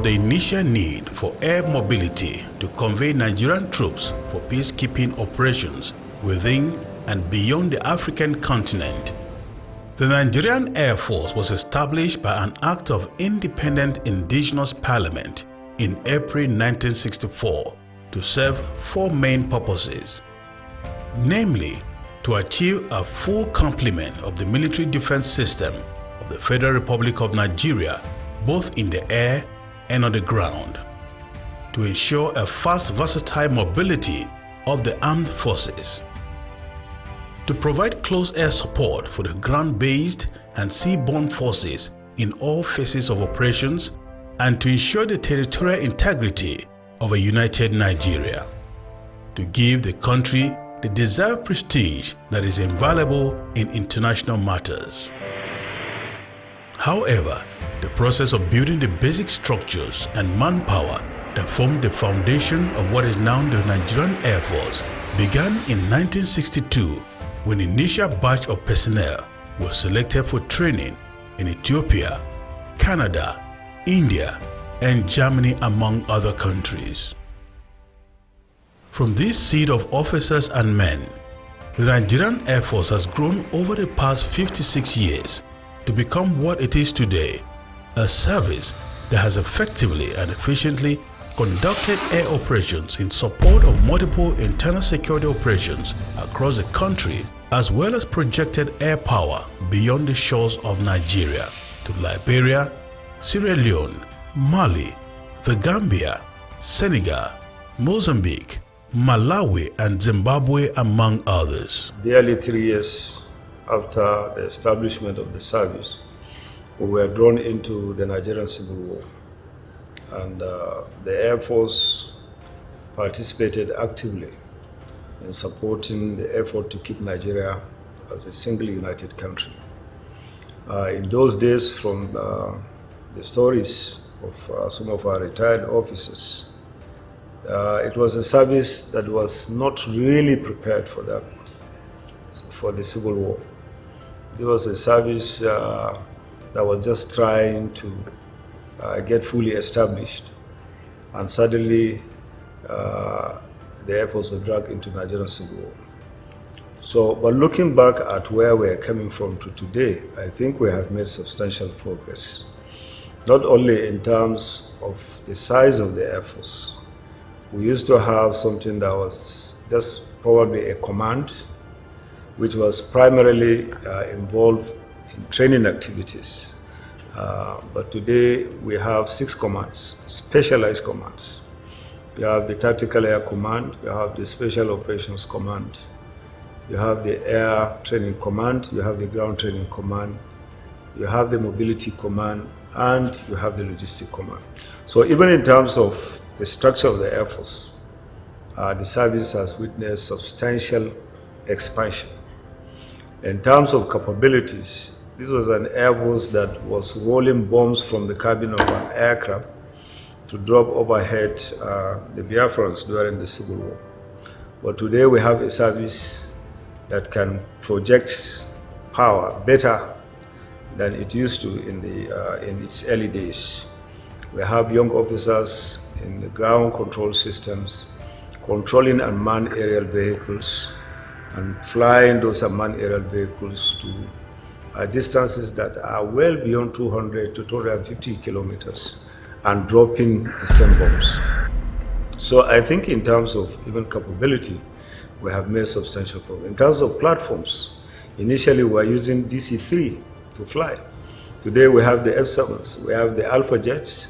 of the initial need for air mobility to convey Nigerian troops for peacekeeping operations within and beyond the African continent. The Nigerian Air Force was established by an Act of Independent Indigenous Parliament in April 1964 to serve four main purposes, namely, to achieve a full complement of the military defense system of the Federal Republic of Nigeria, both in the air and on the ground, to ensure a fast, versatile mobility of the armed forces, to provide close air support for the ground-based and seaborne forces in all phases of operations, and to ensure the territorial integrity of a united Nigeria, to give the country the deserved prestige that is invaluable in international matters. However, the process of building the basic structures and manpower that formed the foundation of what is now the Nigerian Air Force began in 1962 when the initial batch of personnel was selected for training in Ethiopia, Canada, India, and Germany, among other countries. From this seed of officers and men, the Nigerian Air Force has grown over the past 56 years to become what it is today, a service that has effectively and efficiently conducted air operations in support of multiple internal security operations across the country, as well as projected air power beyond the shores of Nigeria to Liberia, Sierra Leone, Mali, the Gambia, Senegal, Mozambique, Malawi, and Zimbabwe, among others. Barely 3 years after the establishment of the service, we were drawn into the Nigerian Civil War, and the Air Force participated actively in supporting the effort to keep Nigeria as a single united country. In those days, from the stories of some of our retired officers, it was a service that was not really prepared for that, for the Civil War. It was a service that was just trying to get fully established, and suddenly the Air Force was dragged into Nigerian Civil War. So, but looking back at where we're coming from to today, I think we have made substantial progress. Not only in terms of the size of the Air Force. We used to have something that was just probably a command, which was primarily involved in training activities. But today we have 6 commands, specialized commands. You have the Tactical Air Command, you have the Special Operations Command, you have the Air Training Command, you have the Ground Training Command, you have the Mobility Command, and you have the Logistic Command. So even in terms of the structure of the Air Force, the service has witnessed substantial expansion. In terms of capabilities, this was an Air Force that was rolling bombs from the cabin of an aircraft to drop overhead the Biafrans during the Civil War. But today we have a service that can project power better than it used to in its early days. We have young officers in the ground control systems, controlling unmanned aerial vehicles and flying those unmanned aerial vehicles to distances that are well beyond 200 to 250 kilometers and dropping the same bombs. So I think in terms of even capability, we have made substantial progress. In terms of platforms, initially we were using DC-3 to fly. Today we have the F-7s, we have the Alpha jets,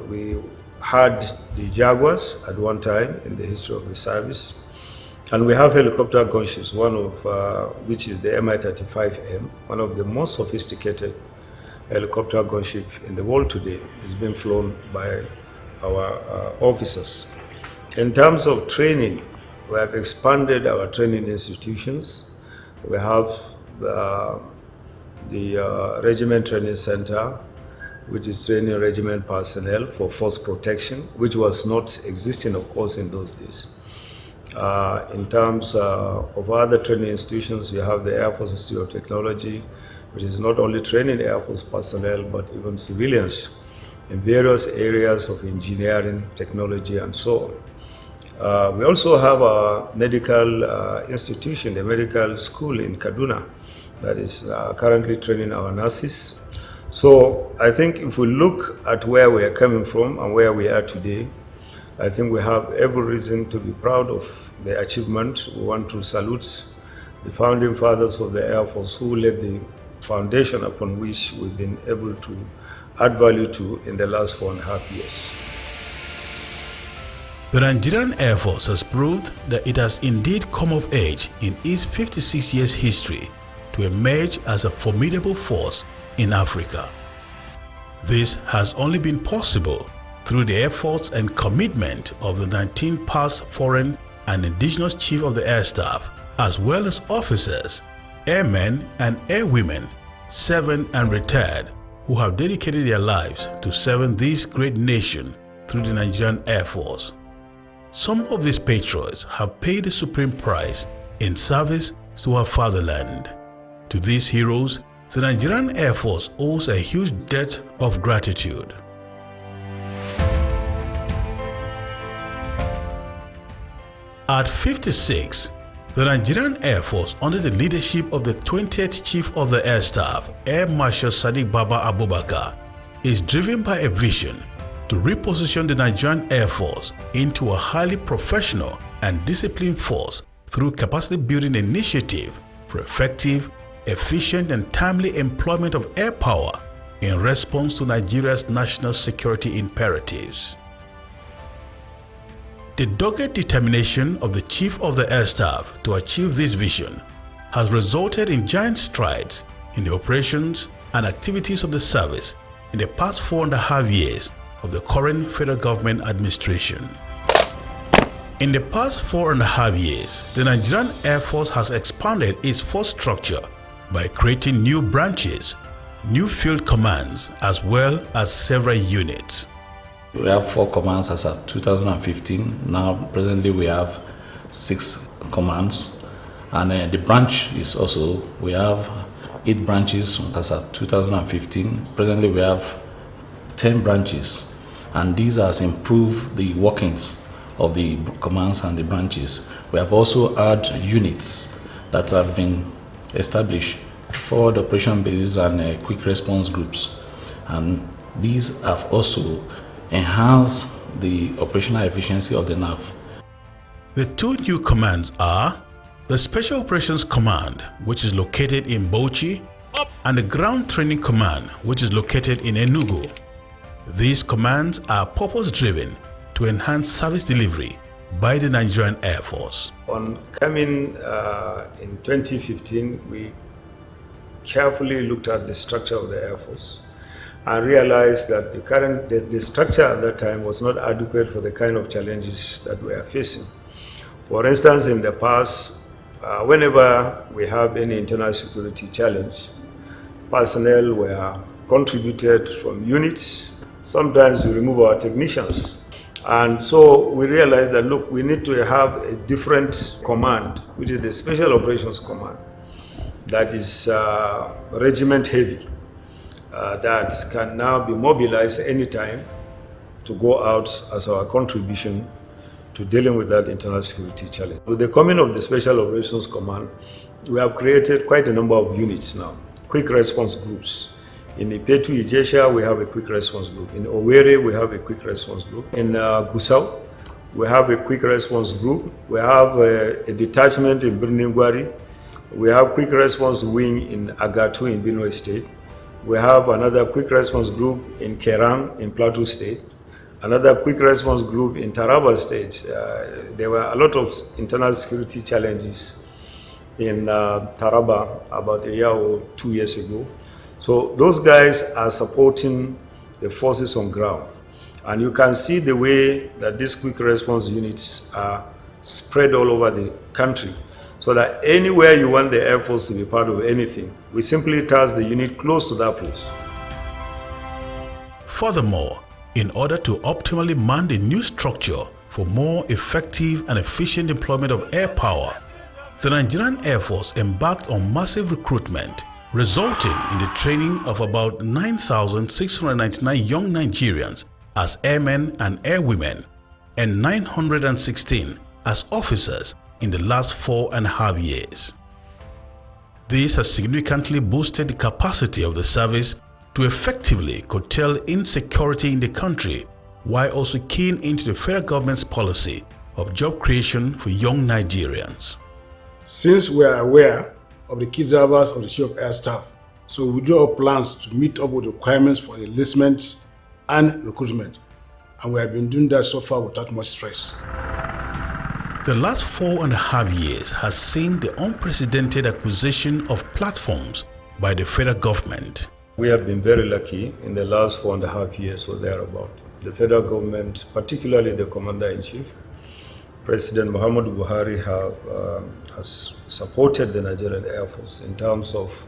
we had the Jaguars at one time in the history of the service, and we have helicopter gunships, one of which is the Mi-35M, one of the most sophisticated helicopter gunships in the world today. It's been flown by our officers. In terms of training, we have expanded our training institutions. We have the Regiment Training Center, which is training regiment personnel for force protection, which was not existing, of course, in those days. In terms of other training institutions, you have the Air Force Institute of Technology, which is not only training Air Force personnel, but even civilians in various areas of engineering, technology, and so on. We also have a medical institution, a medical school in Kaduna that is currently training our nurses. So I think if we look at where we are coming from and where we are today, I think we have every reason to be proud of the achievement. We want to salute the founding fathers of the Air Force who laid the foundation upon which we've been able to add value to in the last 4.5 years. The Nigerian Air Force has proved that it has indeed come of age in its 56 years history to emerge as a formidable force in Africa. This has only been possible through the efforts and commitment of the 19 past foreign and indigenous chief of the air staff, as well as officers, airmen and airwomen, seven and retired, who have dedicated their lives to serving this great nation through the Nigerian Air Force. Some of these patriots have paid the supreme price in service to our fatherland. To these heroes, the Nigerian Air Force owes a huge debt of gratitude. At 56, the Nigerian Air Force, under the leadership of the 20th Chief of the Air Staff, Air Marshal Sadiq Baba Abubakar, is driven by a vision to reposition the Nigerian Air Force into a highly professional and disciplined force through capacity building initiative for effective, efficient and timely employment of air power in response to Nigeria's national security imperatives. The dogged determination of the Chief of the Air Staff to achieve this vision has resulted in giant strides in the operations and activities of the service in the past 4.5 years of the current federal government administration. In the past 4.5 years, the Nigerian Air Force has expanded its force structure by creating new branches, new field commands, as well as several units. We have 4 commands as of 2015. Now, presently, we have 6 commands. And the branch is also, we have 8 branches as of 2015. Presently, we have 10 branches. And these has improved the workings of the commands and the branches. We have also added units that have been established for the operation bases and quick response groups. And these have also enhance the operational efficiency of the NAF. The 2 new commands are the Special Operations Command, which is located in Bauchi, and the Ground Training Command, which is located in Enugu. These commands are purpose-driven to enhance service delivery by the Nigerian Air Force. On coming in 2015, we carefully looked at the structure of the Air Force and realized that the structure at that time was not adequate for the kind of challenges that we are facing. For instance, in the past, whenever we have any internal security challenge, personnel were contributed from units. Sometimes we remove our technicians. And so we realized that, look, we need to have a different command, which is the Special Operations Command, that is regiment heavy. That can now be mobilized anytime to go out as our contribution to dealing with that internal security challenge. With the coming of the Special Operations Command, we have created quite a number of units now, quick response groups. In Ipetu, Ijesha, we have a quick response group. In Owerri, we have a quick response group. In Gusau, we have a quick response group. We have a detachment in Birnin-Gwari. We have quick response wing in Agatu in Benue State. We have another quick response group in Kerang in Plateau State, another quick response group in Taraba State. There were a lot of internal security challenges in Taraba about a year or 2 years ago. So those guys are supporting the forces on ground. And you can see the way that these quick response units are spread all over the country, so that anywhere you want the Air Force to be part of anything, we simply task the unit close to that place. Furthermore, in order to optimally man the new structure for more effective and efficient deployment of air power, the Nigerian Air Force embarked on massive recruitment resulting in the training of about 9,699 young Nigerians as airmen and airwomen and 916 as officers in the last 4.5 years. This has significantly boosted the capacity of the service to effectively curtail insecurity in the country, while also keying into the federal government's policy of job creation for young Nigerians. Since we are aware of the key drivers of the Chief of Air Staff, so we draw up plans to meet up with requirements for enlistment and recruitment, and we have been doing that so far without much stress. The last 4.5 years has seen the unprecedented acquisition of platforms by the federal government. We have been very lucky in the last 4.5 years or thereabout. The federal government, particularly the Commander-in-Chief, President Muhammadu Buhari, has supported the Nigerian Air Force in terms of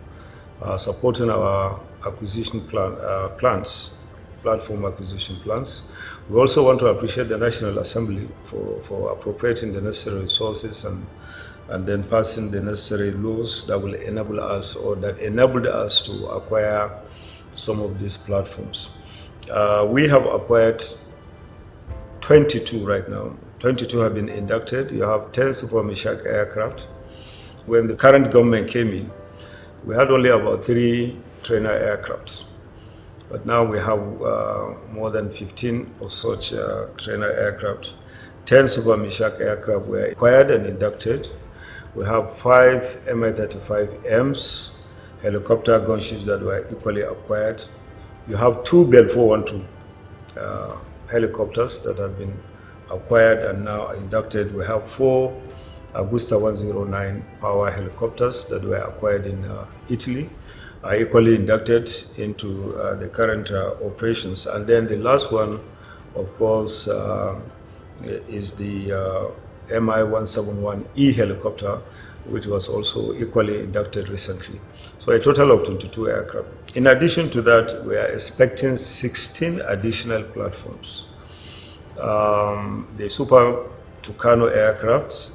supporting our acquisition plans, platform acquisition plans. We also want to appreciate the National Assembly for appropriating the necessary resources and then passing the necessary laws that will enable us, or that enabled us, to acquire some of these platforms. We have acquired 22 right now. 22 have been inducted. You have 10 Super Meshach aircraft. When the current government came in, we had only about 3 trainer aircrafts. But now we have more than 15 of such trainer aircraft. 10 Super Meshach aircraft were acquired and inducted. We have 5 Mi-35Ms, helicopter gunships that were equally acquired. You have 2 Bell 412 helicopters that have been acquired and now inducted. We have 4 Agusta 109 power helicopters that were acquired in Italy, are equally inducted into the current operations. And then the last one, of course, is the Mi-171E helicopter, which was also equally inducted recently. So a total of 22 aircraft. In addition to that, we are expecting 16 additional platforms. The Super Tucano aircraft,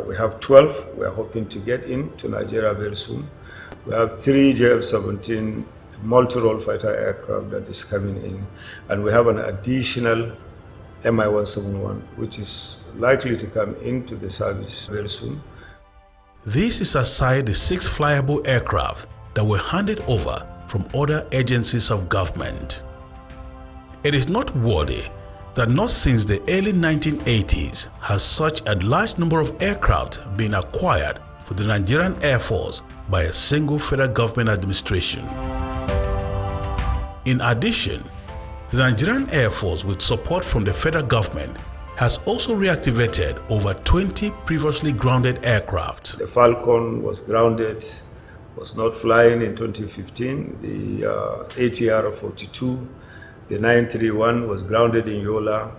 we have 12. We are hoping to get into Nigeria very soon. We have 3 JF-17 multi-role fighter aircraft that is coming in, and we have an additional Mi-171, which is likely to come into the service very soon. This is aside the 6 flyable aircraft that were handed over from other agencies of government. It is noteworthy that not since the early 1980s has such a large number of aircraft been acquired for the Nigerian Air Force by a single federal government administration. In addition, the Nigerian Air Force, with support from the federal government, has also reactivated over 20 previously grounded aircraft. The Falcon was grounded, was not flying in 2015. The ATR-42, the 931 was grounded in Yola.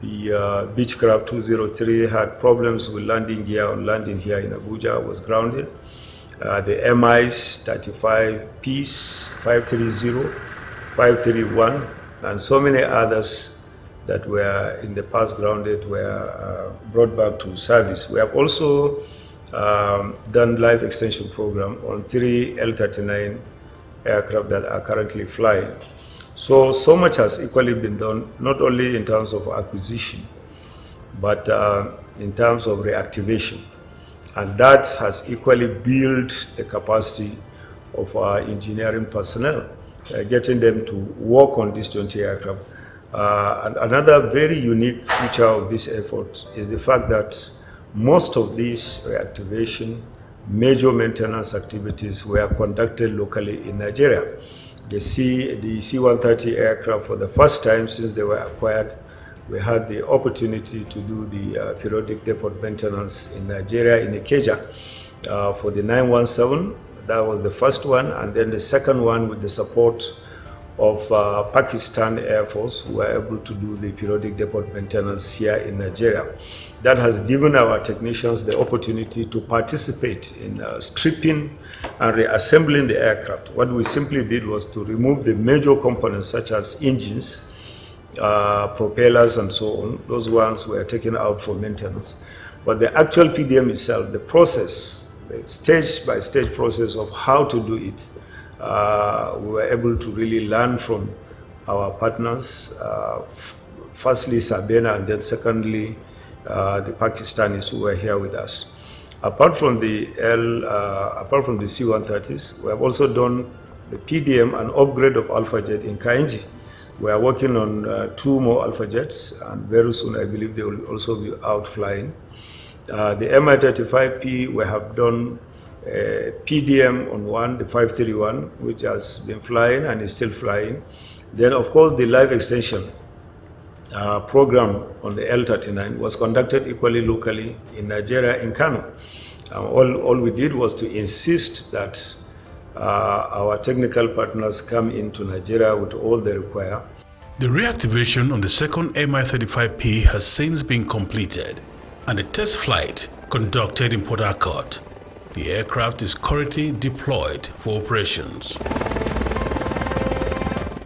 The Beechcraft 203 had problems with landing gear on landing here in Abuja, was grounded. The MIs 35 Peace, 530, 531, and so many others that were in the past grounded were brought back to service. We have also done life extension program on 3 L-39 aircraft that are currently flying. So much has equally been done, not only in terms of acquisition, but in terms of reactivation. And that has equally built the capacity of our engineering personnel, getting them to work on these 20 aircraft. And another very unique feature of this effort is the fact that most of these reactivation, major maintenance activities were conducted locally in Nigeria. The C-130 aircraft, for the first time since they were acquired, we had the opportunity to do the periodic depot maintenance in Nigeria, in Ikeja. For the 917, that was the first one, and then the second one with the support of Pakistan Air Force, who were able to do the periodic depot maintenance here in Nigeria. That has given our technicians the opportunity to participate in stripping and reassembling the aircraft. What we simply did was to remove the major components such as engines, propellers and so on. Those ones were taken out for maintenance. But the actual PDM itself, the process the stage-by-stage process of how to do it, we were able to really learn from our partners, firstly Sabena, and then secondly the Pakistanis who were here with us. Apart from the C-130s, we have also done the PDM and upgrade of Alpha Jet in Kainji. We are working on 2 more Alpha Jets, and very soon I believe they will also be out flying. The Mi-35P, we have done PDM on one, the 531, which has been flying and is still flying. Then, of course, the live extension program on the L-39 was conducted equally locally in Nigeria, in Kano. All we did was to insist that our technical partners come into Nigeria with all they require. The reactivation on the second Mi-35P has since been completed, and a test flight conducted in Port Harcourt. The aircraft is currently deployed for operations.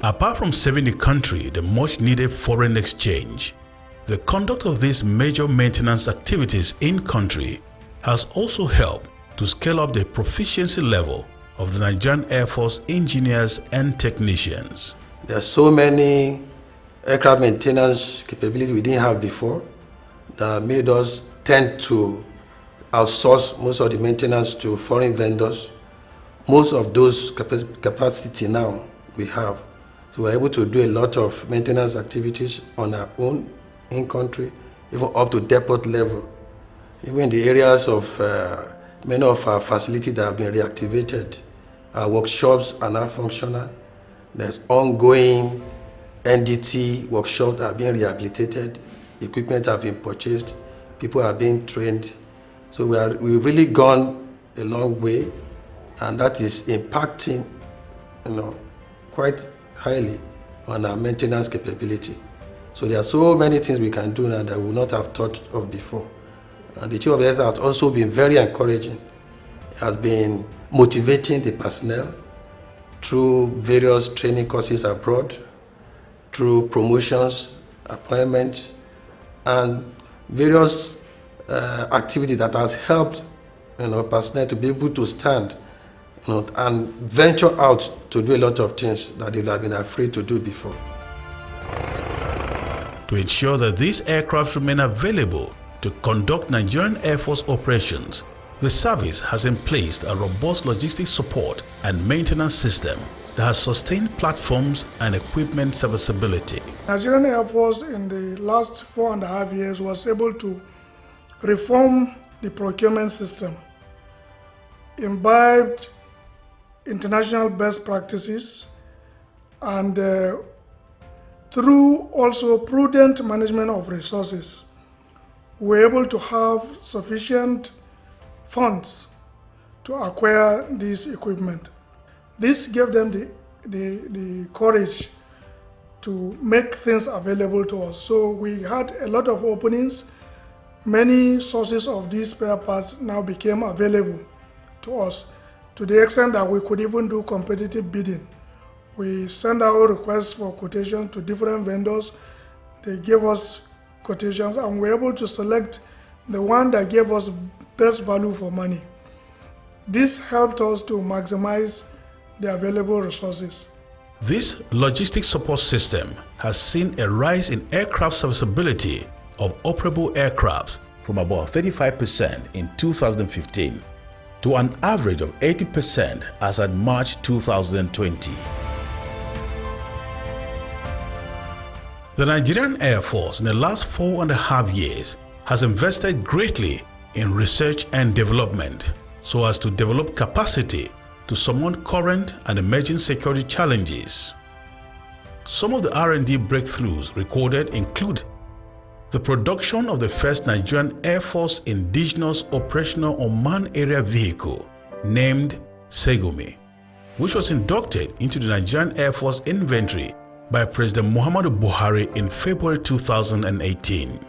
Apart from saving the country the much-needed foreign exchange, the conduct of these major maintenance activities in-country has also helped to scale up the proficiency level of the Nigerian Air Force engineers and technicians. There are so many aircraft maintenance capabilities we didn't have before that made us tend to outsource most of the maintenance to foreign vendors. Most of those capacity now we have. So we're able to do a lot of maintenance activities on our own in-country, even up to depot level. Even in the areas of many of our facilities that have been reactivated, our workshops are now functional. There's ongoing NDT workshops that are being rehabilitated, equipment have been purchased, people are being trained. So we've really gone a long way, and that is impacting, quite highly on our maintenance capability. So there are so many things we can do now that we would not have thought of before. And the Chief of Air Staff has also been very encouraging. It has been motivating the personnel through various training courses abroad, through promotions, appointments, and various activities that has helped personnel to be able to stand and venture out to do a lot of things that they would have been afraid to do before. To ensure that these aircraft remain available to conduct Nigerian Air Force operations, the service has in place a robust logistics support and maintenance system that has sustained platforms and equipment serviceability. Nigerian Air Force in the last 4.5 years was able to reform the procurement system, imbibed international best practices, and through also prudent management of resources, we're able to have sufficient funds to acquire this equipment. This gave them the courage to make things available to us. So we had a lot of openings. Many sources of these spare parts now became available to us, to the extent that we could even do competitive bidding. We send out requests for quotation to different vendors. They gave us quotations, and we're able to select the one that gave us best value for money. This helped us to maximize the available resources. This logistics support system has seen a rise in aircraft serviceability of operable aircraft from about 35% in 2015 to an average of 80% as at March 2020. The Nigerian Air Force in the last 4.5 years has invested greatly in research and development so as to develop capacity to surmount current and emerging security challenges. Some of the R&D breakthroughs recorded include the production of the first Nigerian Air Force indigenous operational unmanned area vehicle named Segumi, which was inducted into the Nigerian Air Force inventory by President Muhammadu Buhari in February 2018.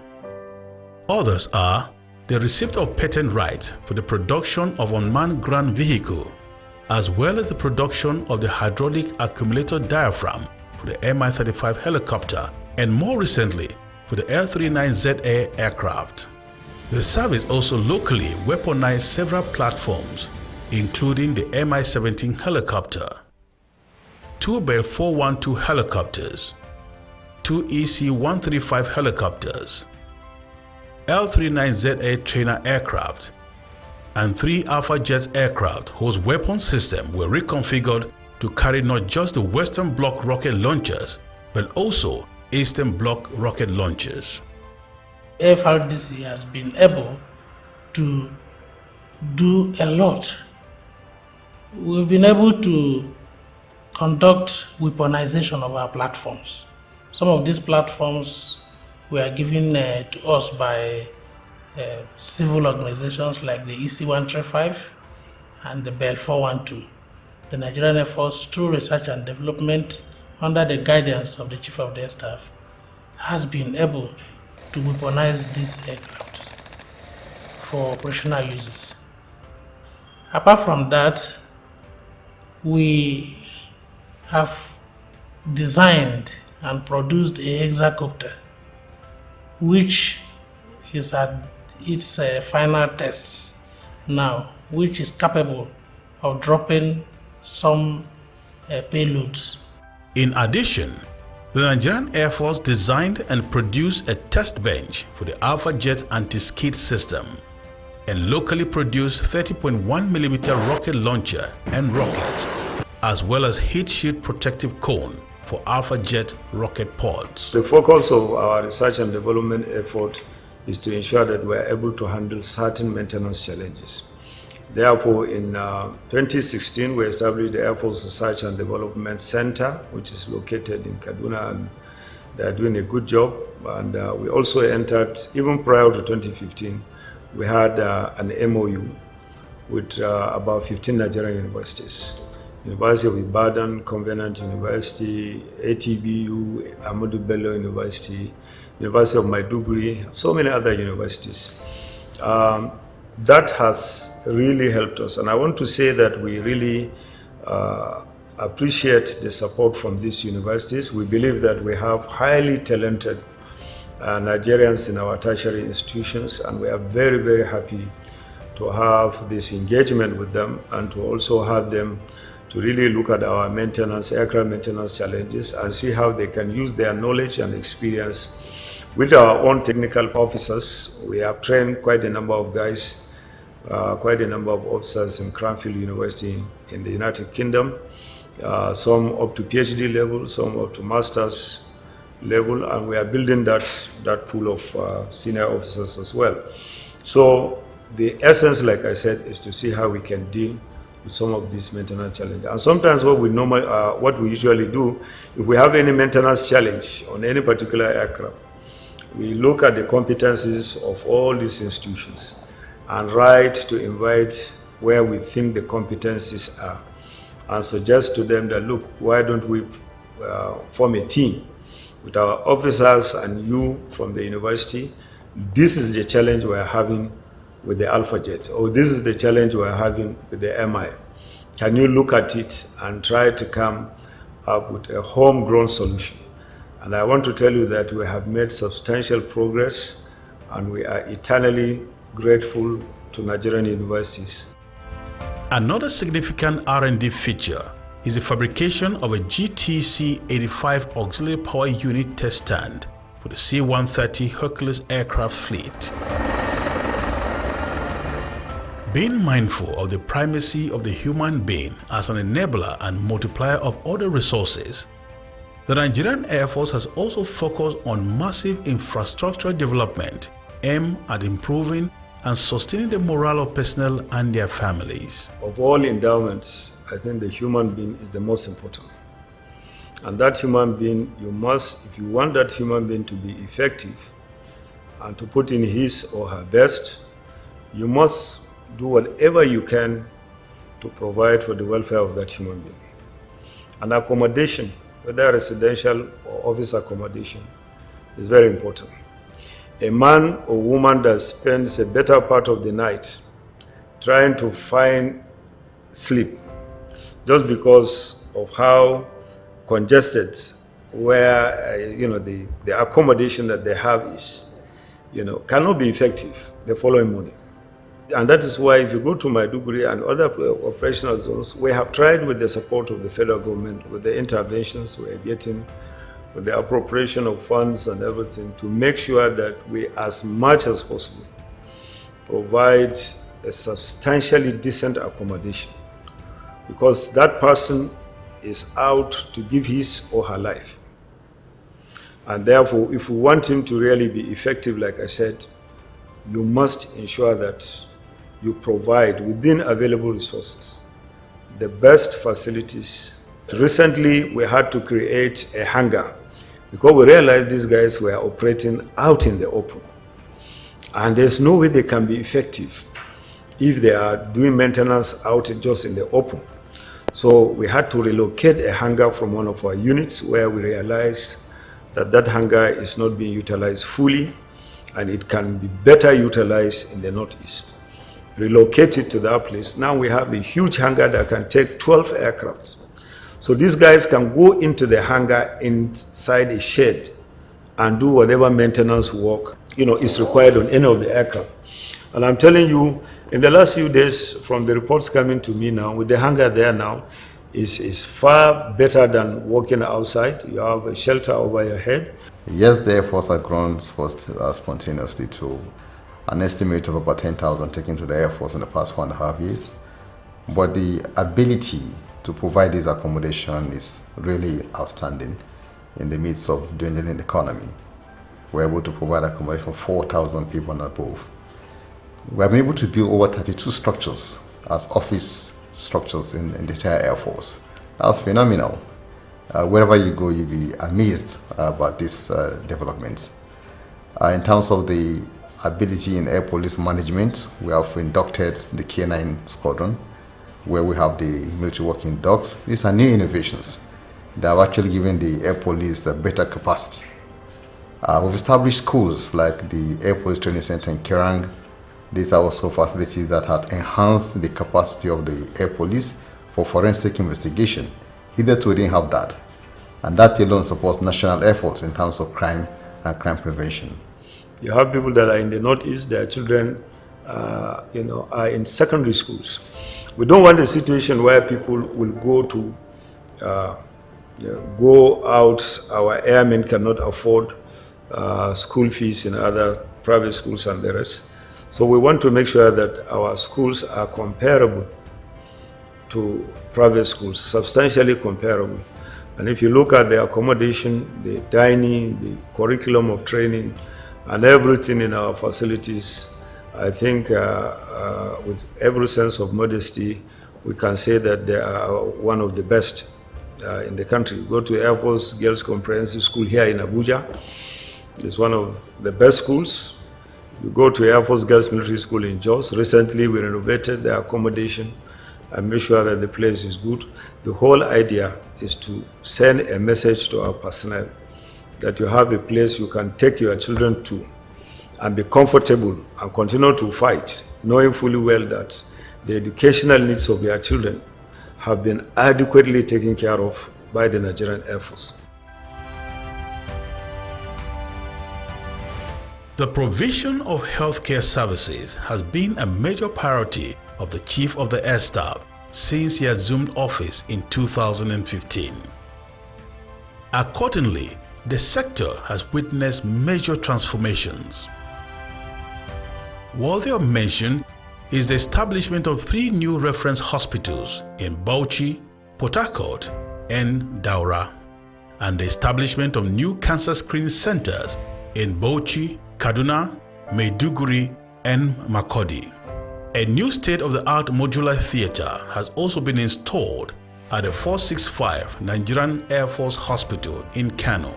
Others are the receipt of patent rights for the production of unmanned ground vehicle, as well as the production of the hydraulic accumulator diaphragm for the Mi-35 helicopter, and more recently for the L-39ZA aircraft. The service also locally weaponized several platforms, including the Mi-17 helicopter, 2 Bell 412 helicopters, 2 EC-135 helicopters, L-39ZA trainer aircraft, and 3 Alpha Jet aircraft whose weapon systems were reconfigured to carry not just the Western Bloc rocket launchers, but also Eastern Bloc rocket launchers. FRDC has been able to do a lot. We've been able to conduct weaponization of our platforms. Some of these platforms were given to us by civil organizations like the EC-135 and the Bell 412. The Nigerian Air Force, through research and development under the guidance of the Chief of the Air Staff, has been able to weaponize these aircraft for operational uses. Apart from that, we have designed and produced a hexacopter, which is at its final tests now, which is capable of dropping some payloads. In addition, the Nigerian Air Force designed and produced a test bench for the Alpha Jet anti-skid system and locally produced 30.1mm rocket launcher and rockets, as well as heat shield protective cone for Alpha Jet rocket pods. The focus of our research and development effort is to ensure that we are able to handle certain maintenance challenges. Therefore, in 2016, we established the Air Force Research and Development Center, which is located in Kaduna, and they are doing a good job. And we also entered, even prior to 2015, we had an MOU with about 15 Nigerian universities. University of Ibadan, Covenant University, ATBU, Ahmadu Bello University, University of Maiduguri, so many other universities. That has really helped us, and I want to say that we really appreciate the support from these universities. We believe that we have highly talented Nigerians in our tertiary institutions, and we are very, very happy to have this engagement with them and to also have them to really look at our maintenance, aircraft maintenance challenges and see how they can use their knowledge and experience. With our own technical officers, we have trained quite a number of guys, quite a number of officers in Cranfield University in the United Kingdom, some up to PhD level, some up to master's level, and we are building that pool of senior officers as well. So the essence, like I said, is to see how we can deal with some of these maintenance challenges. And sometimes what we usually do, if we have any maintenance challenge on any particular aircraft, we look at the competencies of all these institutions and write to invite where we think the competencies are and suggest to them that, look, why don't we form a team with our officers and you from the university? This is the challenge we're having with the Alpha Jet, or this is the challenge we're having with the MI. Can you look at it and try to come up with a homegrown solution? And I want to tell you that we have made substantial progress, and we are eternally grateful to Nigerian universities. Another significant R&D feature is the fabrication of a GTC-85 auxiliary power unit test stand for the C-130 Hercules aircraft fleet. Being mindful of the primacy of the human being as an enabler and multiplier of other resources, the Nigerian Air Force has also focused on massive infrastructural development aimed at improving and sustaining the morale of personnel and their families. Of all endowments, I think the human being is the most important. And that human being, you must, if you want that human being to be effective and to put in his or her best, you must do whatever you can to provide for the welfare of that human being. And accommodation, whether residential or office accommodation, is very important. A man or woman that spends a better part of the night trying to find sleep just because of how congested where the accommodation that they have is, cannot be effective the following morning. And that is why if you go to Maiduguri and other operational zones, we have tried with the support of the federal government, with the interventions we are getting, with the appropriation of funds and everything, to make sure that we, as much as possible, provide a substantially decent accommodation. Because that person is out to give his or her life. And therefore, if we want him to really be effective, like I said, you must ensure that you provide within available resources the best facilities. Recently, we had to create a hangar because we realized these guys were operating out in the open. And there's no way they can be effective if they are doing maintenance out just in the open. So we had to relocate a hangar from one of our units where we realized that that hangar is not being utilized fully and it can be better utilized in the Northeast. Relocated to that place. Now we have a huge hangar that can take 12 aircrafts. So these guys can go into the hangar inside a shed and do whatever maintenance work is required on any of the aircraft. And I'm telling you, in the last few days, from the reports coming to me now, with the hangar there now, is far better than working outside. You have a shelter over your head. Yes, the Air Force has grown spontaneously to an estimate of about 10,000 taken to the Air Force in the past 1.5 years. But the ability to provide this accommodation is really outstanding in the midst of dwindling economy. We're able to provide accommodation for 4,000 people and above. We have been able to build over 32 structures as office structures in the entire Air Force. That's phenomenal. Wherever you go, you'll be amazed about this development. In terms of the ability in air police management, we have inducted the K9 squadron, where we have the military working dogs. These are new innovations that have actually given the air police a better capacity. We've established schools like the Air Police Training Center in Kerang. These are also facilities that have enhanced the capacity of the air police for forensic investigation. Hitherto we didn't have that. And that alone supports national efforts in terms of crime and crime prevention. You have people that are in the Northeast, their children are in secondary schools. We don't want a situation where people will go out, our airmen cannot afford school fees in other private schools and the rest. So we want to make sure that our schools are comparable to private schools, substantially comparable. And if you look at the accommodation, the dining, the curriculum of training, and everything in our facilities, I think with every sense of modesty, we can say that they are one of the best in the country. Go to Air Force Girls Comprehensive School here in Abuja. It's one of the best schools. You go to Air Force Girls Military School in Jos. Recently, we renovated the accommodation and make sure that the place is good. The whole idea is to send a message to our personnel that you have a place you can take your children to and be comfortable and continue to fight, knowing fully well that the educational needs of your children have been adequately taken care of by the Nigerian Air Force. The provision of healthcare services has been a major priority of the Chief of the Air Staff since he assumed office in 2015. Accordingly, the sector has witnessed major transformations. Worthy of mention is the establishment of 3 new reference hospitals in Bauchi, Port Harcourt, and Daura, and the establishment of new cancer screening centers in Bauchi, Kaduna, Maiduguri, and Makurdi. A new state-of-the-art modular theater has also been installed at the 465 Nigerian Air Force Hospital in Kano.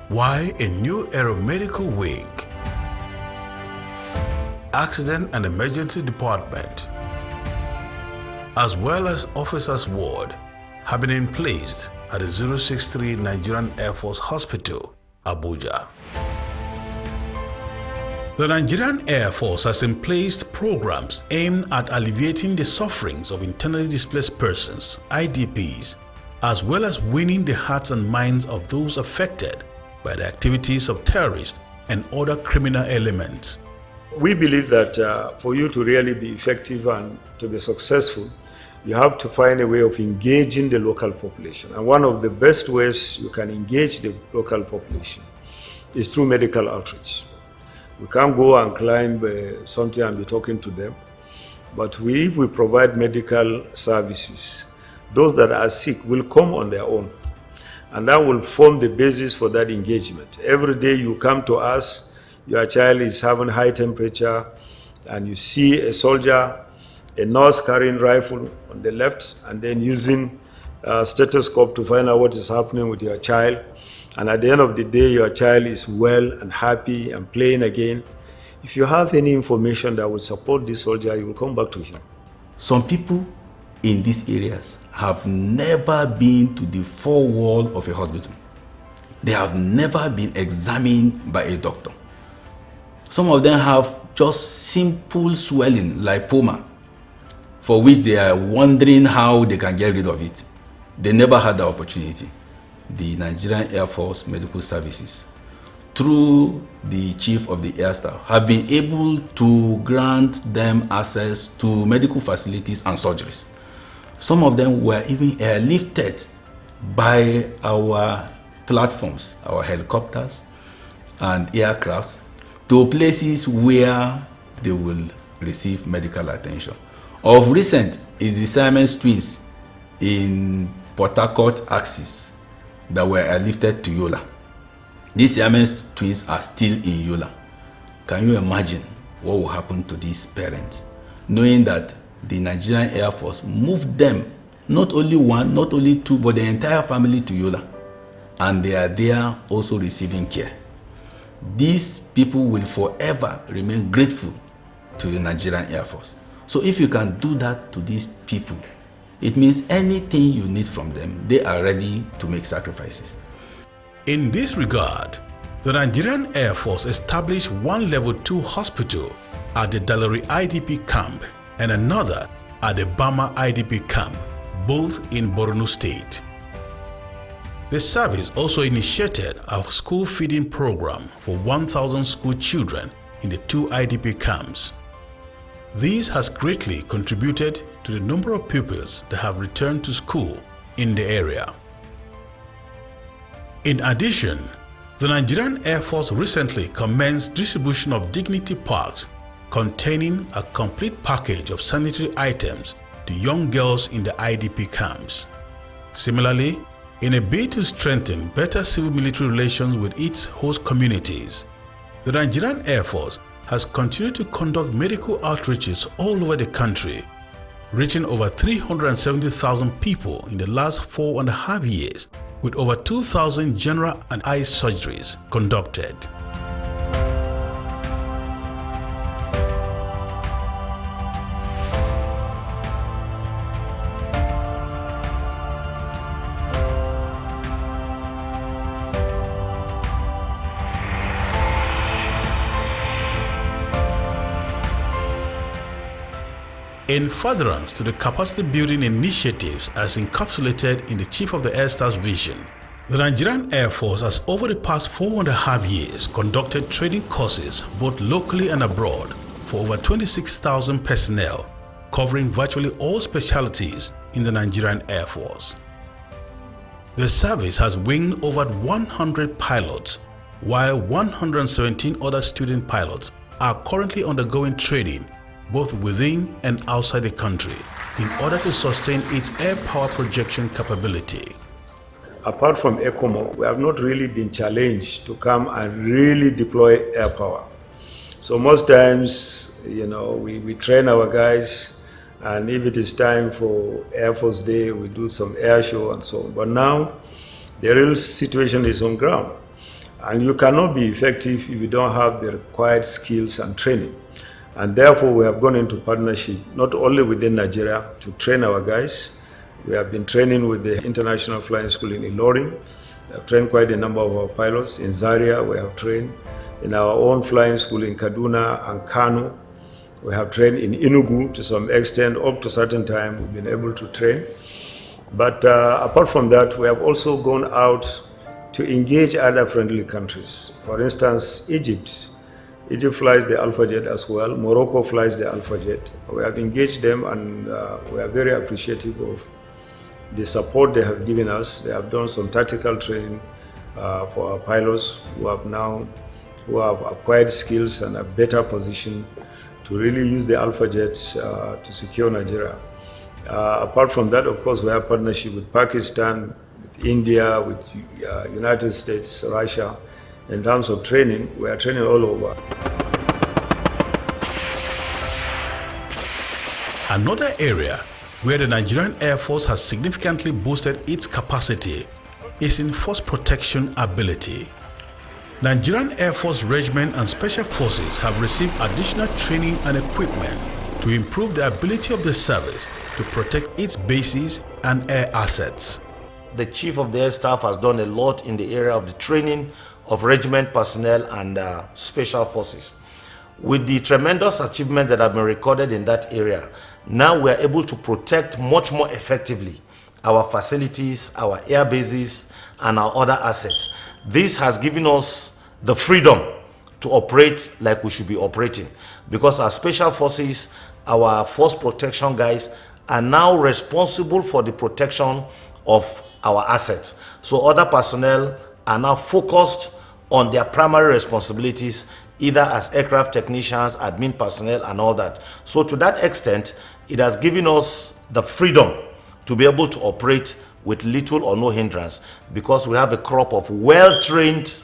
Why a new aeromedical wing, accident and emergency department, as well as officers' ward have been in place at the 063 Nigerian Air Force Hospital, Abuja. The Nigerian Air Force has in place programs aimed at alleviating the sufferings of internally displaced persons, IDPs, as well as winning the hearts and minds of those affected by the activities of terrorists and other criminal elements. We believe that for you to really be effective and to be successful, you have to find a way of engaging the local population. And one of the best ways you can engage the local population is through medical outreach. We can't go and climb something and be talking to them, but if we provide medical services, those that are sick will come on their own. And that will form the basis for that engagement. Every day you come to us, your child is having high temperature, and you see a soldier, a nurse carrying rifle on the left, and then using a stethoscope to find out what is happening with your child. And at the end of the day, your child is well and happy and playing again. If you have any information that will support this soldier, you will come back to him. Some people in these areas have never been to the four walls of a hospital. They have never been examined by a doctor. Some of them have just simple swelling, lipoma, for which they are wondering how they can get rid of it. They never had the opportunity. The Nigerian Air Force Medical Services, through the Chief of the Air Staff, have been able to grant them access to medical facilities and surgeries. Some of them were even airlifted by our platforms, our helicopters and aircrafts, to places where they will receive medical attention. Of recent is the Siemens twins in Port Harcourt Axis that were airlifted to Yola. These Siemens twins are still in Yola. Can you imagine what will happen to these parents, knowing that the Nigerian Air Force moved them, not only one, not only two, but the entire family to Yola, and they are there also receiving care? These people will forever remain grateful to the Nigerian Air Force. So if you can do that to these people, it means anything you need from them, they are ready to make sacrifices. In this regard, the Nigerian Air Force established one Level 2 hospital at the Dalari IDP camp and another at the Bama IDP camp, both in Borno State. The service also initiated a school feeding program for 1,000 school children in the 2 IDP camps. This has greatly contributed to the number of pupils that have returned to school in the area. In addition, the Nigerian Air Force recently commenced distribution of dignity packs containing a complete package of sanitary items to young girls in the IDP camps. Similarly, in a bid to strengthen better civil-military relations with its host communities, the Nigerian Air Force has continued to conduct medical outreaches all over the country, reaching over 370,000 people in the last 4.5 years, with over 2,000 general and eye surgeries conducted. In furtherance to the capacity building initiatives as encapsulated in the Chief of the Air Staff's vision, the Nigerian Air Force has over the past 4.5 years conducted training courses both locally and abroad for over 26,000 personnel, covering virtually all specialties in the Nigerian Air Force. The service has winged over 100 pilots, while 117 other student pilots are currently undergoing training both within and outside the country in order to sustain its air power projection capability. Apart from ECOMO, we have not really been challenged to come and really deploy air power. So most times, we train our guys, and if it is time for Air Force Day, we do some air show and so on. But now, the real situation is on ground. And you cannot be effective if you don't have the required skills and training. And therefore, we have gone into partnership, not only within Nigeria, to train our guys. We have been training with the International Flying School in Ilorin. We have trained quite a number of our pilots. In Zaria, we have trained. In our own flying school in Kaduna and Kano, we have trained in Enugu to some extent. Up to a certain time, we've been able to train. But apart from that, we have also gone out to engage other friendly countries. For instance, Egypt. Egypt flies the Alpha Jet as well. Morocco flies the Alpha Jet. We have engaged them, and we are very appreciative of the support they have given us. They have done some tactical training for our pilots who have acquired skills and a better position to really use the Alpha Jets to secure Nigeria. Apart from that, of course, we have partnership with Pakistan, with India, with United States, Russia. In terms of training, we are training all over. Another area where the Nigerian Air Force has significantly boosted its capacity is in force protection ability. Nigerian Air Force Regiment and Special Forces have received additional training and equipment to improve the ability of the service to protect its bases and air assets. The Chief of the Air Staff has done a lot in the area of the training of regiment personnel and special forces. With the tremendous achievement that have been recorded in that area, now we are able to protect much more effectively our facilities, our air bases, and our other assets. This has given us the freedom to operate like we should be operating, because our special forces, our force protection guys are now responsible for the protection of our assets. So other personnel are now focused on their primary responsibilities, either as aircraft technicians, admin personnel, and all that. So to that extent, it has given us the freedom to be able to operate with little or no hindrance, because we have a crop of well-trained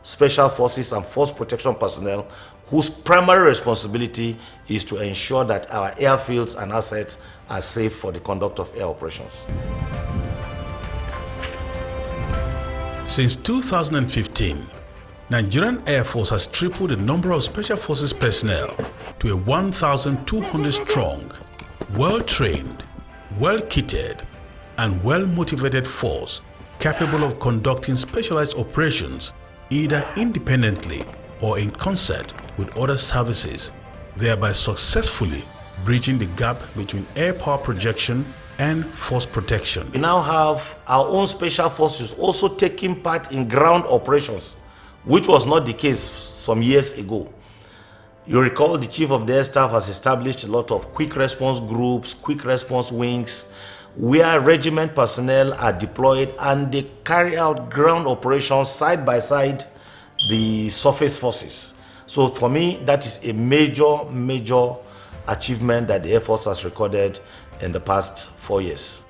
special forces and force protection personnel whose primary responsibility is to ensure that our airfields and assets are safe for the conduct of air operations. Since 2015, Nigerian Air Force has tripled the number of Special Forces personnel to a 1,200 strong, well-trained, well-kitted, and well-motivated force capable of conducting specialized operations either independently or in concert with other services, thereby successfully bridging the gap between air power projection and force protection. We now have our own special forces also taking part in ground operations, which was not the case some years ago. You recall the Chief of the Air Staff has established a lot of quick response groups, quick response wings, where regiment personnel are deployed and they carry out ground operations side by side the surface forces. So for me, that is a major achievement that the Air Force has recorded in the past 4 years.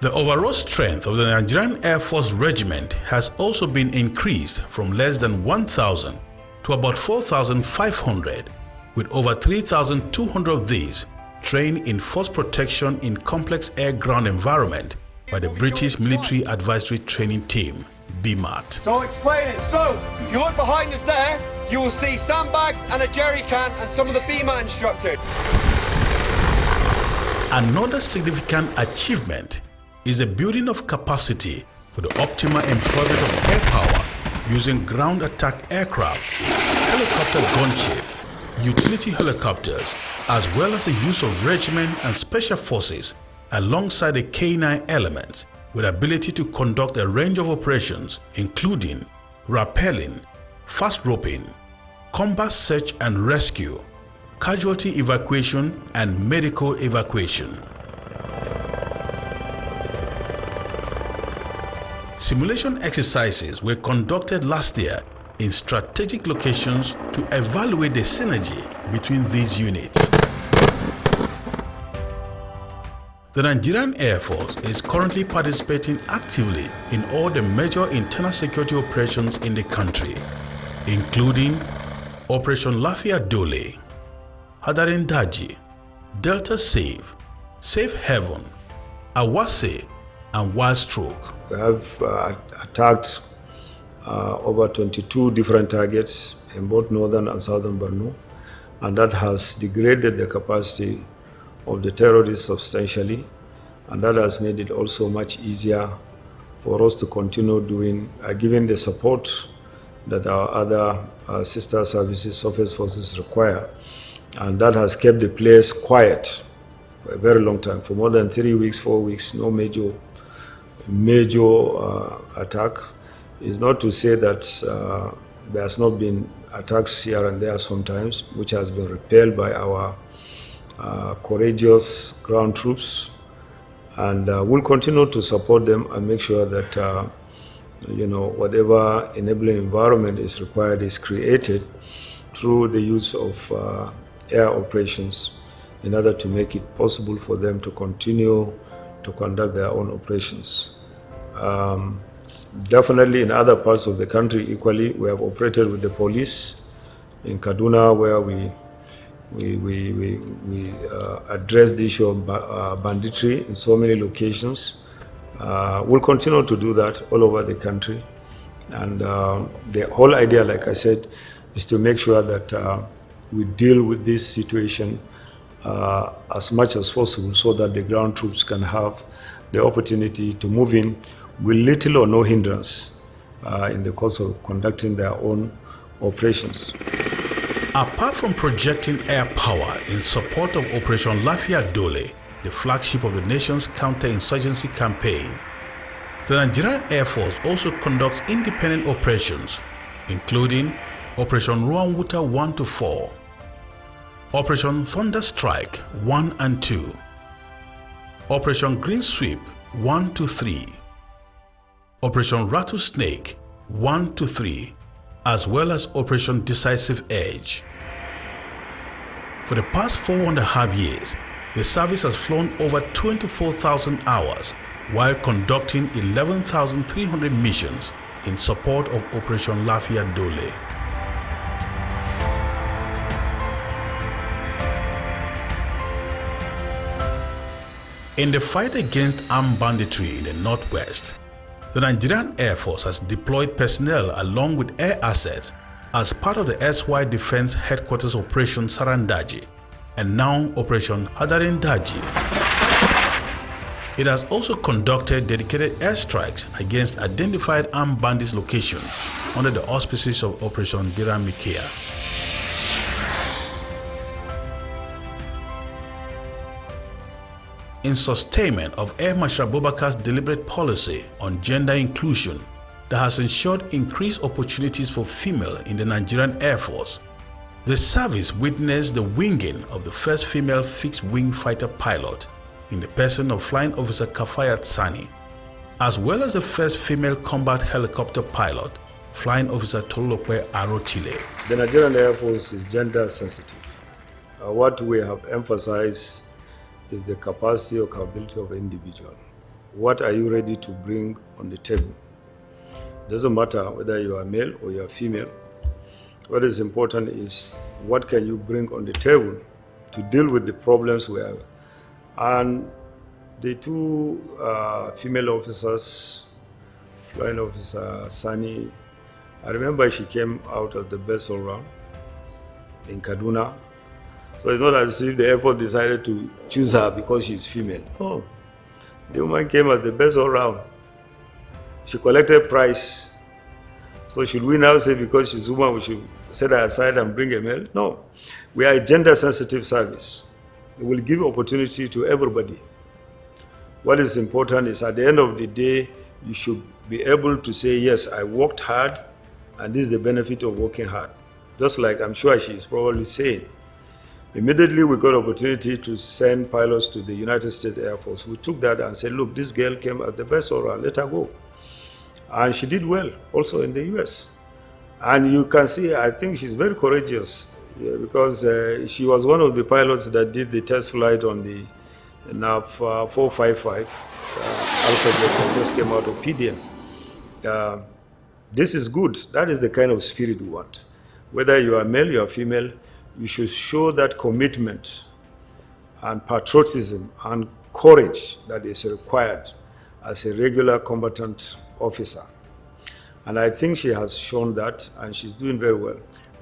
The overall strength of the Nigerian Air Force Regiment has also been increased from less than 1,000 to about 4,500, with over 3,200 of these trained in force protection in complex air-ground environment by the British Military Advisory Training Team, BMAT. So I'll explain it. So, if you look behind us there, you will see sandbags and a jerry can and some of the BMAT instructors. Another significant achievement is the building of capacity for the optimal employment of air power using ground attack aircraft, helicopter gunship, utility helicopters, as well as the use of regiment and special forces alongside the K9 elements with ability to conduct a range of operations including rappelling, fast roping, combat search and rescue, casualty evacuation, and medical evacuation. Simulation exercises were conducted last year in strategic locations to evaluate the synergy between these units. The Nigerian Air Force is currently participating actively in all the major internal security operations in the country, including Operation Lafia Dole, Hadarin Daji, Delta Safe, Safe Haven, Awase, and Wild Stroke. We have attacked over 22 different targets in both northern and southern Borno, and that has degraded the capacity of the terrorists substantially, and that has made it also much easier for us to continue doing, given the support that our other sister services, surface forces require. And that has kept the place quiet for a very long time, for more than 3 weeks, 4 weeks, no major attack. It's not to say that there has not been attacks here and there sometimes, which has been repelled by our courageous ground troops, and we'll continue to support them and make sure that whatever enabling environment is required is created through the use of air operations in order to make it possible for them to continue to conduct their own operations. Definitely in other parts of the country equally, we have operated with the police. In Kaduna, where we address the issue of banditry in so many locations. We'll continue to do that all over the country. And the whole idea, like I said, is to make sure that we deal with this situation as much as possible so that the ground troops can have the opportunity to move in with little or no hindrance in the course of conducting their own operations. Apart from projecting air power in support of Operation Lafia Dole, the flagship of the nation's counter-insurgency campaign, the Nigerian Air Force also conducts independent operations, including Operation Ruanwuta 1-4, Operation Thunder Strike 1 and 2, Operation Green Sweep 1-3, Operation Rattlesnake 1-3, as well as Operation Decisive Edge. For the past 4.5 years, the service has flown over 24,000 hours while conducting 11,300 missions in support of Operation Lafia Dole. In the fight against armed banditry in the Northwest, the Nigerian Air Force has deployed personnel along with air assets as part of the SY Defense Headquarters Operation Sarandaji and now Operation Hadarin Daji. It has also conducted dedicated airstrikes against identified armed bandits locations under the auspices of Operation Diramikea. In sustainment of Air Marshal Bubakar's deliberate policy on gender inclusion that has ensured increased opportunities for female in the Nigerian Air Force, the service witnessed the winging of the first female fixed-wing fighter pilot in the person of Flying Officer Kafayat Sani, as well as the first female combat helicopter pilot, Flying Officer Tolope Arotile. The Nigerian Air Force is gender sensitive. What we have emphasized is the capacity or capability of an individual. What are you ready to bring on the table? Doesn't matter whether you are male or you are female. What is important is what can you bring on the table to deal with the problems we have. And the two female officers, Flying Officer Sani, I remember she came out as the best all round in Kaduna. So it's not as if the Air Force decided to choose her because she's female. No, the woman came as the best all round. She collected prize. So should we now say because she's a woman we should set her aside and bring a male? No, we are a gender sensitive service. It will give opportunity to everybody. What is important is at the end of the day, you should be able to say, yes, I worked hard and this is the benefit of working hard. Just like I'm sure she is probably saying. Immediately we got opportunity to send pilots to the United States Air Force. We took that and said, look, this girl came at the best all round, let her go. And she did well also in the US. And you can see, I think she's very courageous because she was one of the pilots that did the test flight on the NAV 455 Alpha that just came out of PDM. This is good. That is the kind of spirit we want. Whether you are male, you are female, you should show that commitment and patriotism and courage that is required as a regular combatant officer. And I think she has shown that and she's doing very well.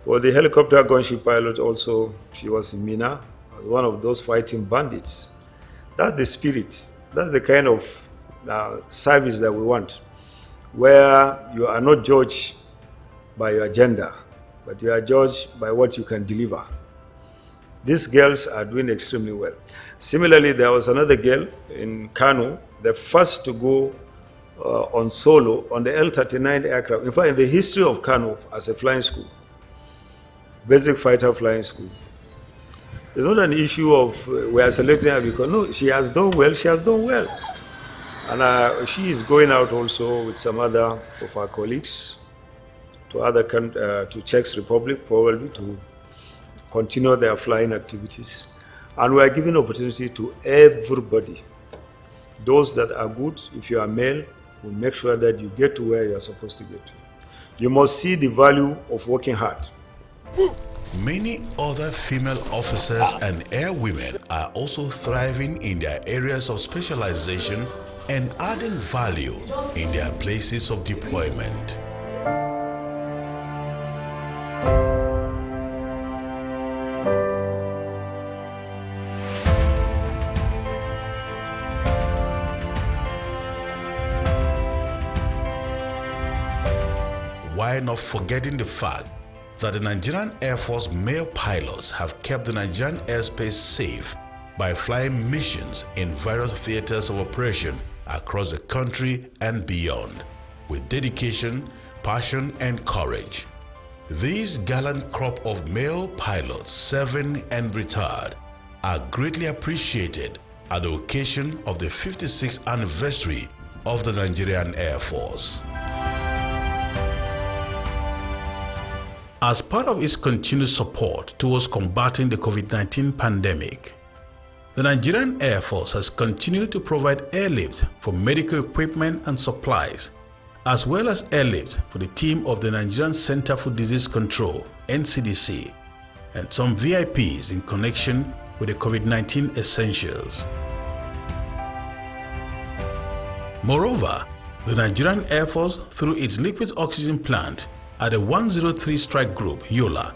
For the helicopter gunship pilot also, she was in Mina, one of those fighting bandits. That's the spirit. That's the kind of service that we want, where you are not judged by your gender, but you are judged by what you can deliver. These girls are doing extremely well. Similarly, there was another girl in Kano, the first to go on solo on the L-39 aircraft. In fact, in the history of Kano as a flying school, basic fighter flying school, it's not an issue of we are selecting her because no, she has done well, And she is going out also with some other of our colleagues to Czech Republic, probably to continue their flying activities. And we are giving opportunity to everybody. Those that are good, if you are male, we'll make sure that you get to where you are supposed to get to. You must see the value of working hard. Many other female officers and airwomen are also thriving in their areas of specialization and adding value in their places of deployment. Why not forgetting the fact that the Nigerian Air Force male pilots have kept the Nigerian airspace safe by flying missions in various theaters of operation across the country and beyond, with dedication, passion, and courage. These gallant crop of male pilots serving and retired are greatly appreciated at the occasion of the 56th anniversary of the Nigerian Air Force. As part of its continued support towards combating the COVID-19 pandemic, the Nigerian Air Force has continued to provide airlift for medical equipment and supplies, as well as airlift for the team of the Nigerian Center for Disease Control, NCDC, and some VIPs in connection with the COVID-19 essentials. Moreover, the Nigerian Air Force, through its liquid oxygen plant at the 103 Strike Group, Yola,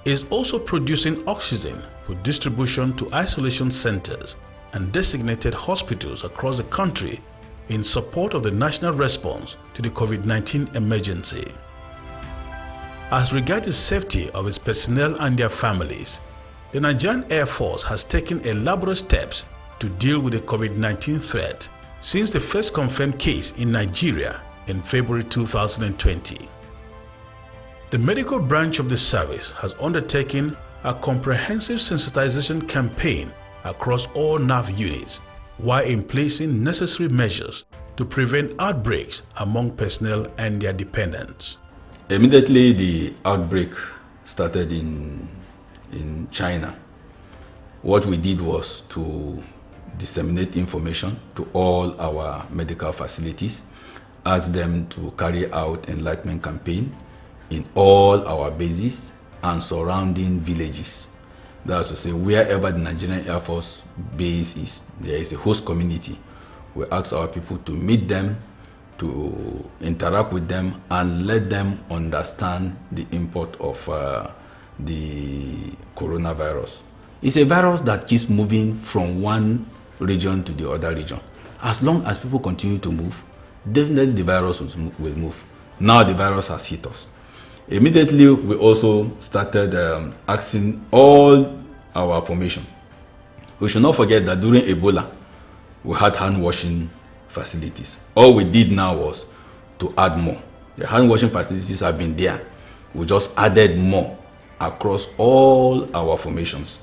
is also producing oxygen for distribution to isolation centers and designated hospitals across the country in support of the national response to the COVID-19 emergency. As regards the safety of its personnel and their families, the Nigerian Air Force has taken elaborate steps to deal with the COVID-19 threat since the first confirmed case in Nigeria in February 2020. The medical branch of the service has undertaken a comprehensive sensitization campaign across all NAV units while in placing necessary measures to prevent outbreaks among personnel and their dependents. Immediately the outbreak started in China. What we did was to disseminate information to all our medical facilities, ask them to carry out enlightenment campaign in all our bases and surrounding villages. That's to say, wherever the Nigerian Air Force base is, there is a host community. We ask our people to meet them, to interact with them, and let them understand the import of the coronavirus. It's a virus that keeps moving from one region to the other region. As long as people continue to move, definitely the virus will move. Now the virus has hit us. Immediately, we also started asking all our formation. We should not forget that during Ebola, we had hand-washing facilities. All we did now was to add more. The hand-washing facilities have been there. We just added more across all our formations.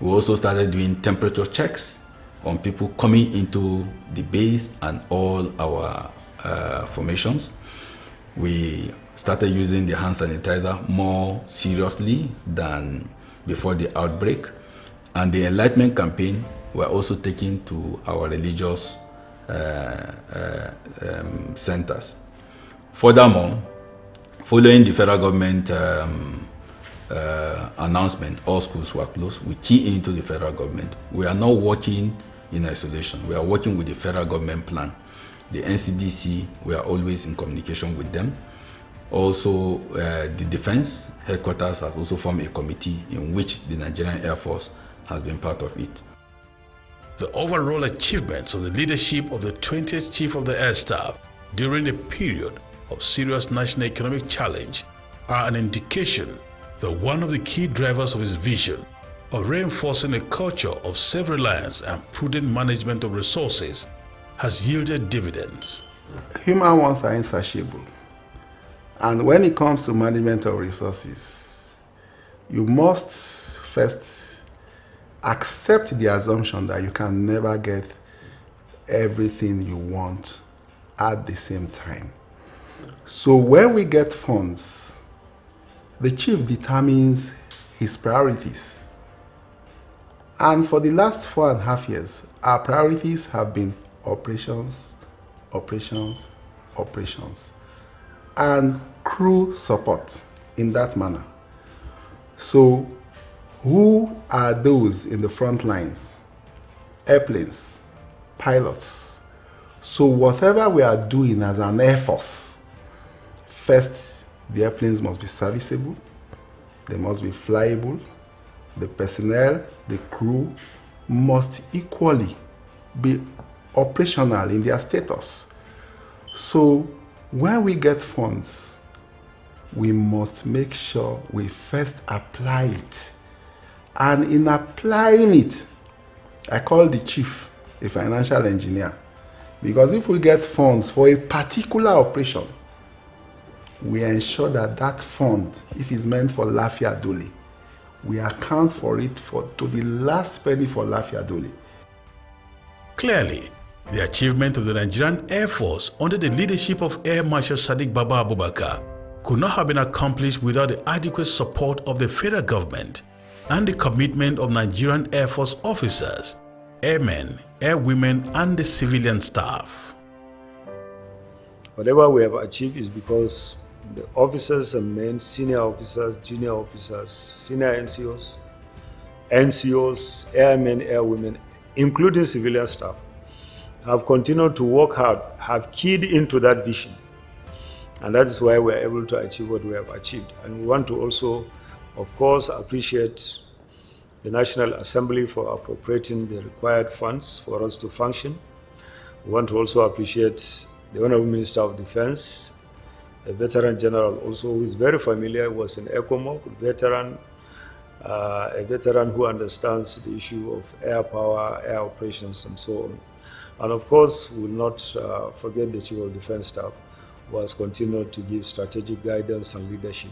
We also started doing temperature checks on people coming into the base and all our formations. We started using the hand sanitizer more seriously than before the outbreak. And the enlightenment campaign were also taken to our religious centers. Furthermore, following the federal government announcement, all schools were closed. We key into the federal government. We are not working in isolation. We are working with the federal government plan. The NCDC, we are always in communication with them. Also, the defense headquarters has also formed a committee in which the Nigerian Air Force has been part of it. The overall achievements of the leadership of the 20th Chief of the Air Staff during a period of serious national economic challenge are an indication that one of the key drivers of his vision of reinforcing a culture of self-reliance and prudent management of resources has yielded dividends. Human ones are insatiable. And when it comes to management of resources, you must first accept the assumption that you can never get everything you want at the same time. So when we get funds, the chief determines his priorities. And for the last 4.5 years, our priorities have been operations, operations, operations, and crew support in that manner. So who are those in the front lines? Airplanes, pilots. So whatever we are doing as an Air Force, first, the airplanes must be serviceable, they must be flyable, the personnel, the crew must equally be operational in their status. So when we get funds, we must make sure we first apply it. And in applying it, I call the chief a financial engineer. Because if we get funds for a particular operation, we ensure that that fund, if it's meant for Lafia Dole, we account for it to the last penny for Lafia Dole. Clearly, the achievement of the Nigerian Air Force under the leadership of Air Marshal Sadiq Baba Abubakar could not have been accomplished without the adequate support of the federal government and the commitment of Nigerian Air Force officers, airmen, airwomen, and the civilian staff. Whatever we have achieved is because the officers and men, senior officers, junior officers, senior NCOs, airmen, airwomen, including civilian staff, have continued to work hard, have keyed into that vision. And that is why we are able to achieve what we have achieved. And we want to also, of course, appreciate the National Assembly for appropriating the required funds for us to function. We want to also appreciate the Honorable Minister of Defense, a veteran general also who is very familiar, was in ECOMOG, a veteran who understands the issue of air power, air operations, and so on. And of course, we will not forget the Chief of Defense Staff, who has continued to give strategic guidance and leadership,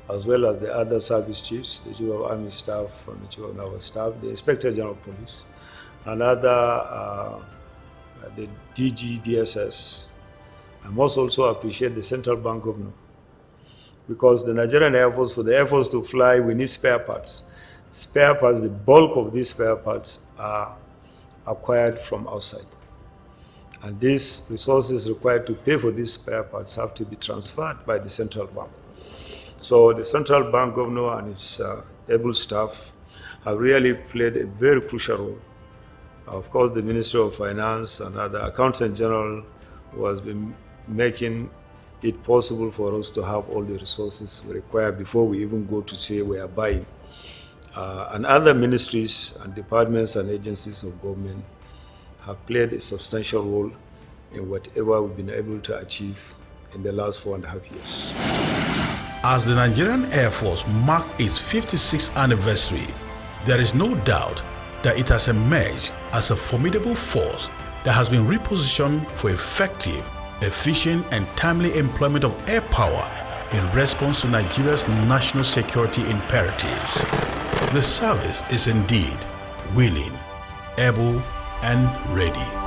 as well as the other service chiefs, the Chief of Army Staff and the Chief of Naval Staff, the Inspector General of Police, and other, the DG, DSS. I must also appreciate the Central Bank Governor, because the Nigerian Air Force, for the Air Force to fly, we need spare parts. Spare parts, the bulk of these spare parts are acquired from outside. And these resources required to pay for these spare parts have to be transferred by the Central Bank. So the Central Bank Governor and his able staff have really played a very crucial role. Of course, the Ministry of Finance and other Accountant General who has been making it possible for us to have all the resources we require before we even go to say we are buying. And other ministries and departments and agencies of government have played a substantial role in whatever we've been able to achieve in the last 4.5 years. As the Nigerian Air Force marked its 56th anniversary, there is no doubt that it has emerged as a formidable force that has been repositioned for effective, efficient, and timely employment of air power in response to Nigeria's national security imperatives. The service is indeed willing, able, and ready.